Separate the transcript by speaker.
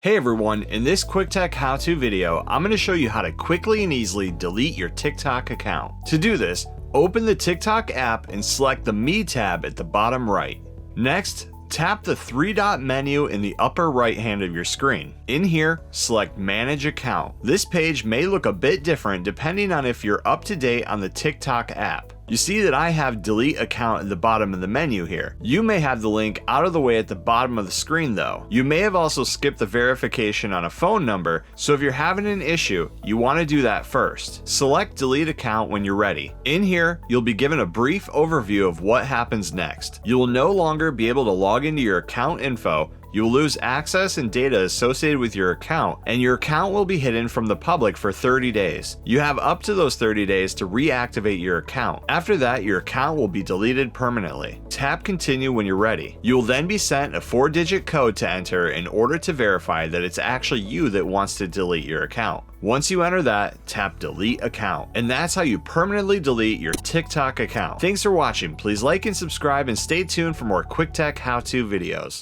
Speaker 1: Hey everyone, in this quick tech how-to video, I'm going to show you how to quickly and easily delete your TikTok account. To do this, open the TikTok app and select the Me tab at the bottom right. Next, tap the three-dot menu in the upper right hand of your screen. In here, select Manage Account. This page may look a bit different depending on if you're up to date on the TikTok app. You see that I have Delete Account at the bottom of the menu here. You may have the link out of the way at the bottom of the screen though. You may have also skipped the verification on a phone number, so if you're having an issue, you want to do that first. Select Delete Account when you're ready. In here, you'll be given a brief overview of what happens next. You will no longer be able to log into your account info. You will lose access and data associated with your account, and your account will be hidden from the public for 30 days. You have up to those 30 days to reactivate your account. After that, your account will be deleted permanently. Tap Continue when you're ready. You will then be sent a 4-digit code to enter in order to verify that it's actually you that wants to delete your account. Once you enter that, tap Delete Account. And that's how you permanently delete your TikTok account. Thanks for watching. Please like and subscribe and stay tuned for more quick tech how-to videos.